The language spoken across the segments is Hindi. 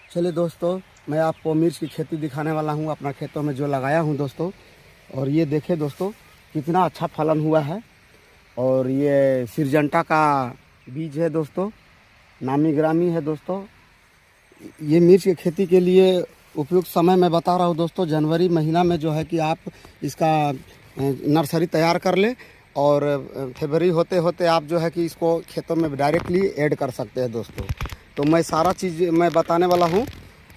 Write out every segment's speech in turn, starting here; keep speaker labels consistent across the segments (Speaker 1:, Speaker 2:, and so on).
Speaker 1: चलिए दोस्तों, मैं आपको मिर्च की खेती दिखाने वाला हूँ अपना खेतों में जो लगाया हूँ दोस्तों। और ये देखें दोस्तों, कितना अच्छा फलन हुआ है। और ये सिरजंटा का बीज है दोस्तों, नामी ग्रामी है दोस्तों। ये मिर्च की खेती के लिए उपयुक्त समय मैं बता रहा हूँ दोस्तों, जनवरी महीना में जो है कि आप इसका नर्सरी तैयार कर ले और फरवरी होते होते आप जो है कि इसको खेतों में डायरेक्टली ऐड कर सकते हैं दोस्तों। तो मैं सारा चीज़ मैं बताने वाला हूँ।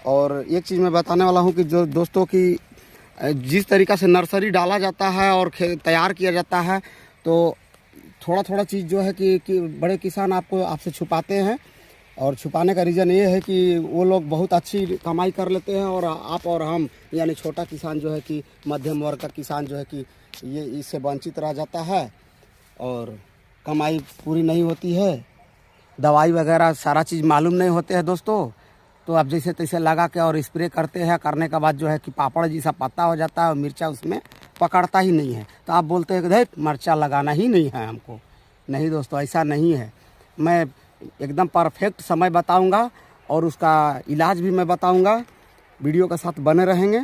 Speaker 1: और एक चीज़ मैं बताने वाला हूँ कि जो दोस्तों की जिस तरीक़ा से नर्सरी डाला जाता है और तैयार किया जाता है, तो थोड़ा थोड़ा चीज़ जो है कि बड़े किसान आपसे छुपाते हैं। और छुपाने का रीज़न ये है कि वो लोग बहुत अच्छी कमाई कर लेते हैं और आप और हम यानी छोटा किसान जो है कि मध्यम वर्ग का किसान जो है कि ये इससे वंचित रह जाता है और कमाई पूरी नहीं होती है। दवाई वगैरह सारा चीज़ मालूम नहीं होते हैं दोस्तों। तो आप जैसे तैसे लगा के और स्प्रे करते हैं, करने के बाद जो है कि पापड़ जैसा पत्ता हो जाता है और मिर्चा उसमें पकड़ता ही नहीं है। तो आप बोलते हैं कि देख मिर्चा लगाना ही नहीं है हमको। नहीं दोस्तों, ऐसा नहीं है। मैं एकदम परफेक्ट समय बताऊंगा और उसका इलाज भी मैं बताऊंगा। वीडियो के साथ बने रहेंगे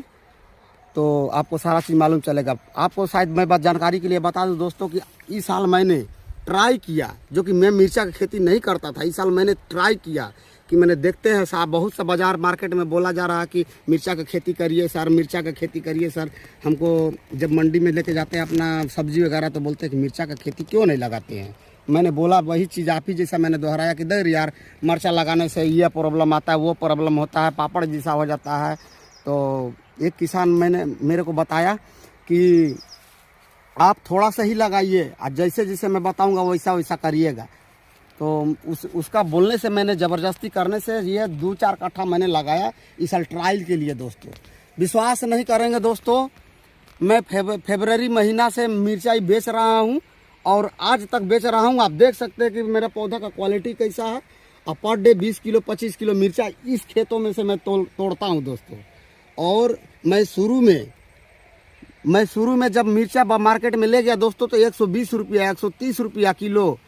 Speaker 1: तो आपको सारा चीज़ मालूम चलेगा। आपको शायद मैं बात जानकारी के लिए बता दूं दोस्तों कि इस साल मैंने ट्राई किया, जो कि मैं मिर्चा की खेती नहीं करता था। इस साल मैंने ट्राई किया कि मैंने देखते हैं साहब, बहुत सा बाज़ार मार्केट में बोला जा रहा है कि मिर्चा की खेती करिए सर, मिर्चा की खेती करिए सर। हमको जब मंडी में लेके जाते हैं अपना सब्जी वगैरह तो बोलते हैं कि मिर्चा की खेती क्यों नहीं लगाते हैं। मैंने बोला वही चीज़ आप ही जैसा मैंने दोहराया कि देख यार, मिर्चा लगाने से ये प्रॉब्लम आता है, वो प्रॉब्लम होता है, पापड़ जैसा हो जाता है। तो एक किसान मेरे को बताया कि आप थोड़ा सा ही लगाइए और जैसे जैसे मैं बताऊंगा वैसा वैसा करिएगा। तो उसका बोलने से मैंने ज़बरदस्ती करने से ये 2-4 कट्ठा मैंने लगाया इस साल ट्रायल के लिए दोस्तों। विश्वास नहीं करेंगे दोस्तों, मैं फरवरी महीना से मिर्चाई बेच रहा हूँ और आज तक बेच रहा हूँ। आप देख सकते हैं कि मेरा पौधा का क्वालिटी कैसा है। और पर डे 20 किलो 25 किलो मिर्चा इस खेतों में से मैं तोड़ता हूँ दोस्तों। और मैं शुरू में जब मिर्चा मार्केट में ले गया दोस्तों तो 120 रुपया 130 रुपया किलो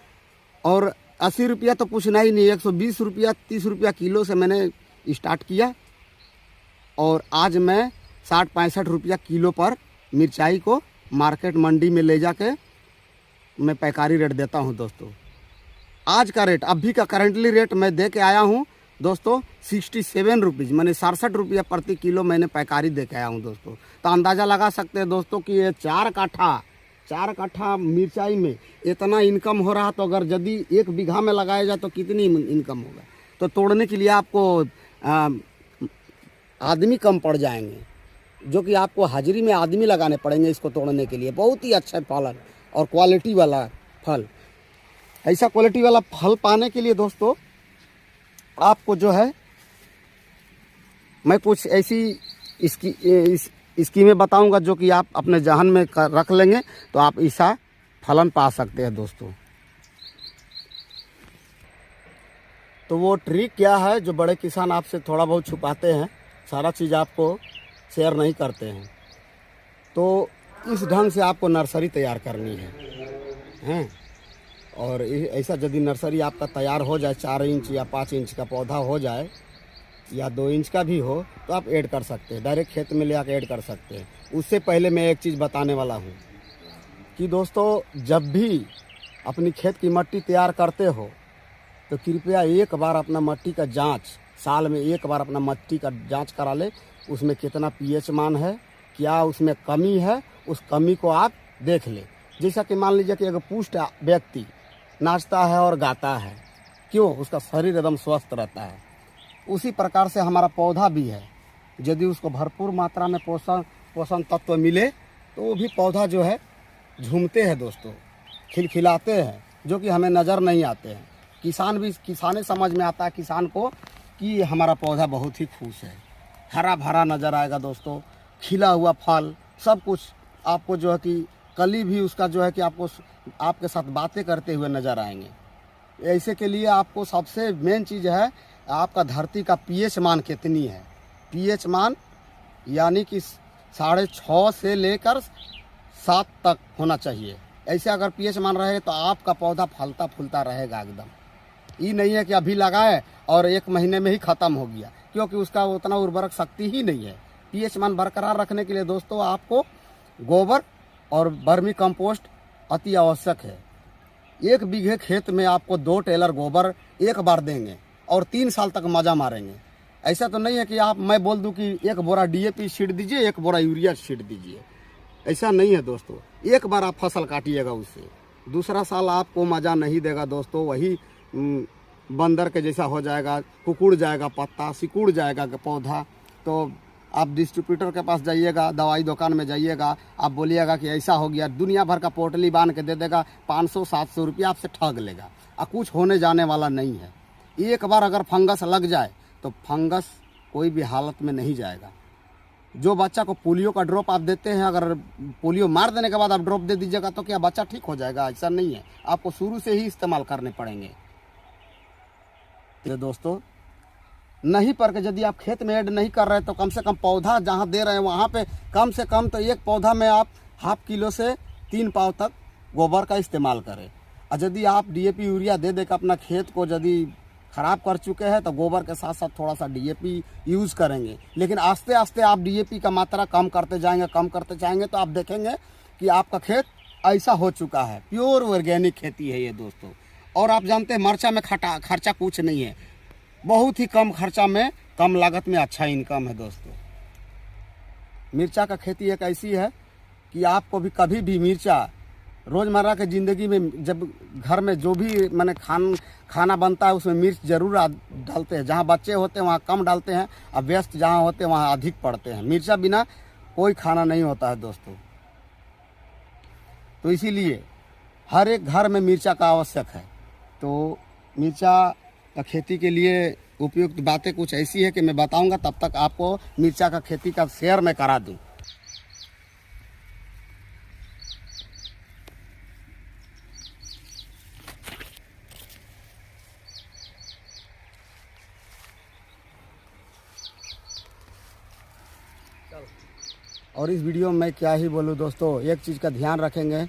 Speaker 1: और 80 रुपया तो कुछ नहीं 120 रुपया 30 रुपया किलो से मैंने स्टार्ट किया। और आज मैं 60-65 रुपया किलो पर मिर्चाई को मार्केट मंडी में ले जाके मैं पैकारी रेट देता हूं दोस्तों। आज का रेट, अभी का करंटली रेट मैं दे के आया हूं दोस्तों 67 रुपीज़, मैंने 67 रुपया प्रति किलो मैंने पैकारी दे के आया हूं दोस्तों। तो अंदाज़ा लगा सकते हैं दोस्तों कि ये 4 कट्ठा मिर्चाई में इतना इनकम हो रहा, तो अगर यदि 1 बीघा में लगाया जाए तो कितनी इनकम होगा। तो तोड़ने के लिए आपको आदमी कम पड़ जाएंगे, जो कि आपको हाजिरी में आदमी लगाने पड़ेंगे इसको तोड़ने के लिए। बहुत ही अच्छा फल और क्वालिटी वाला फल। ऐसा क्वालिटी वाला फल पाने के लिए दोस्तों आपको जो है मैं कुछ ऐसी स्कीमें बताऊंगा जो कि आप अपने जहन में रख लेंगे तो आप ऐसा फलन पा सकते हैं दोस्तों। तो वो ट्रिक क्या है जो बड़े किसान आपसे थोड़ा बहुत छुपाते हैं, सारा चीज़ आपको शेयर नहीं करते हैं। तो इस ढंग से आपको नर्सरी तैयार करनी है। और ऐसा यदि नर्सरी आपका तैयार हो जाए, 4 इंच या 5 इंच का पौधा हो जाए या 2 इंच का भी हो, तो आप ऐड कर सकते हैं, डायरेक्ट खेत में ले आकर ऐड कर सकते हैं। उससे पहले मैं एक चीज़ बताने वाला हूँ कि दोस्तों जब भी अपनी खेत की मिट्टी तैयार करते हो तो कृपया एक बार अपना मिट्टी का जांच, साल में एक बार अपना मिट्टी का जांच करा ले। उसमें कितना पीएच मान है, क्या उसमें कमी है, उस कमी को आप देख ले। जैसा कि मान लीजिए कि अगर पुष्ट व्यक्ति नाचता है और गाता है, क्यों, उसका शरीर एकदम स्वस्थ रहता है। उसी प्रकार से हमारा पौधा भी है, यदि उसको भरपूर मात्रा में पोषण तत्व मिले तो वो भी पौधा जो है झूमते हैं दोस्तों, खिलखिलाते हैं, जो कि हमें नज़र नहीं आते हैं। किसाने समझ में आता है किसान को कि हमारा पौधा बहुत ही खुश है, हरा भरा नज़र आएगा दोस्तों, खिला हुआ फल सब कुछ आपको जो है कि कली भी उसका जो है कि आपको आपके साथ बातें करते हुए नज़र आएंगे। ऐसे के लिए आपको सबसे मेन चीज़ है आपका धरती का पीएच मान कितनी है। पीएच मान यानी कि 6.5 से लेकर 7 तक होना चाहिए। ऐसे अगर पीएच मान रहे तो आपका पौधा फलता फूलता रहेगा एकदम। ये नहीं है कि अभी लगाए और 1 महीने में ही ख़त्म हो गया। क्योंकि उसका उतना उर्वरक शक्ति ही नहीं है। पीएच मान बरकरार रखने के लिए दोस्तों आपको गोबर और वर्मी कंपोस्ट अति आवश्यक है। 1 बीघे खेत में आपको 2 टेलर गोबर एक बार देंगे और 3 साल तक मजा मारेंगे। ऐसा तो नहीं है कि मैं बोल दूं कि 1 बोरा डीएपी छीट दीजिए, 1 बोरा यूरिया छीट दीजिए, ऐसा नहीं है दोस्तों। एक बार आप फसल काटिएगा उससे, दूसरा साल आपको मज़ा नहीं देगा दोस्तों। वही बंदर के जैसा हो जाएगा, कुकुड़ जाएगा पत्ता, सिकुड़ जाएगा पौधा। तो आप डिस्ट्रीब्यूटर के पास जाइएगा, दवाई दुकान में जाइएगा, आप बोलिएगा कि ऐसा हो गया, दुनिया भर का पोटली बांध के दे देगा, 500-700 रुपया आपसे ठग लेगा और कुछ होने जाने वाला नहीं है। एक बार अगर फंगस लग जाए तो फंगस कोई भी हालत में नहीं जाएगा। जो बच्चा को पोलियो का ड्रॉप आप देते हैं, अगर पोलियो मार देने के बाद आप ड्रॉप दे दीजिएगा तो क्या बच्चा ठीक हो जाएगा? ऐसा नहीं है, आपको शुरू से ही इस्तेमाल करने पड़ेंगे। तो दोस्तों नहीं पर के यदि आप खेत में ऐड नहीं कर रहे तो कम से कम पौधा जहाँ दे रहे हैं वहाँ पे कम से कम तो एक पौधा में आप 1/2 किलो से 3 पाव तक गोबर का इस्तेमाल करें। और यदि आप डीएपी यूरिया दे देकर अपना खेत को यदि ख़राब कर चुके हैं तो गोबर के साथ साथ थोड़ा सा डीएपी यूज़ करेंगे। लेकिन आस्ते आस्ते आप डीएपी का मात्रा कम करते जाएंगे तो आप देखेंगे कि आपका खेत ऐसा हो चुका है। प्योर ऑर्गेनिक खेती है ये दोस्तों। और आप जानते हैं मरचा में खर्चा कुछ नहीं है, बहुत ही कम खर्चा में कम लागत में अच्छा इनकम है दोस्तों। मिर्चा का खेती एक ऐसी है कि आपको भी कभी भी मिर्चा रोज़मर्रा के ज़िंदगी में जब घर में जो भी मैंने खाना बनता है उसमें मिर्च ज़रूर डालते हैं। जहाँ बच्चे होते हैं वहाँ कम डालते हैं और व्यस्त जहाँ होते हैं वहाँ अधिक पड़ते हैं। मिर्चा बिना कोई खाना नहीं होता है दोस्तों। तो इसीलिए हर एक घर में मिर्चा का आवश्यक है। तो मिर्चा का खेती के लिए उपयुक्त बातें कुछ ऐसी है कि मैं बताऊंगा, तब तक आपको मिर्चा का खेती का शेयर मैं करा दूं। और इस वीडियो में मैं क्या ही बोलूँ दोस्तों, एक चीज़ का ध्यान रखेंगे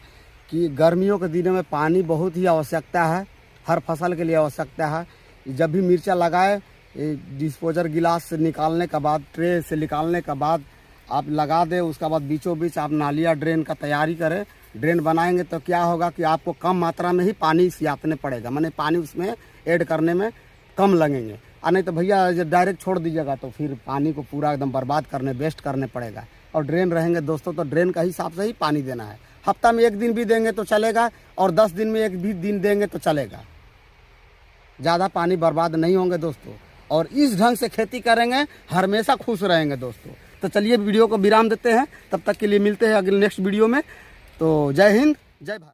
Speaker 1: कि गर्मियों के दिनों में पानी बहुत ही आवश्यकता है, हर फसल के लिए आवश्यकता है। जब भी मिर्चा लगाए डिस्पोजर गिलास से निकालने के बाद, ट्रे से निकालने के बाद आप लगा दें। उसके बाद बीचों बीच आप नालिया ड्रेन का तैयारी करें। ड्रेन बनाएंगे तो क्या होगा कि आपको कम मात्रा में ही पानी सियातने पड़ेगा, माने पानी उसमें ऐड करने में कम लगेंगे। और नहीं तो भैया जब डायरेक्ट छोड़ दीजिएगा तो फिर पानी को पूरा एकदम बर्बाद करने, वेस्ट करने पड़ेगा। और ड्रेन रहेंगे दोस्तों तो ड्रेन का हिसाब से ही पानी देना है। हफ्ता में 1 दिन भी देंगे तो चलेगा और 10 दिन में 1 भी दिन देंगे तो चलेगा। ज़्यादा पानी बर्बाद नहीं होंगे दोस्तों। और इस ढंग से खेती करेंगे हमेशा खुश रहेंगे दोस्तों। तो चलिए वीडियो को विराम देते हैं, तब तक के लिए मिलते हैं अगले नेक्स्ट वीडियो में। तो जय हिंद, जय भारत।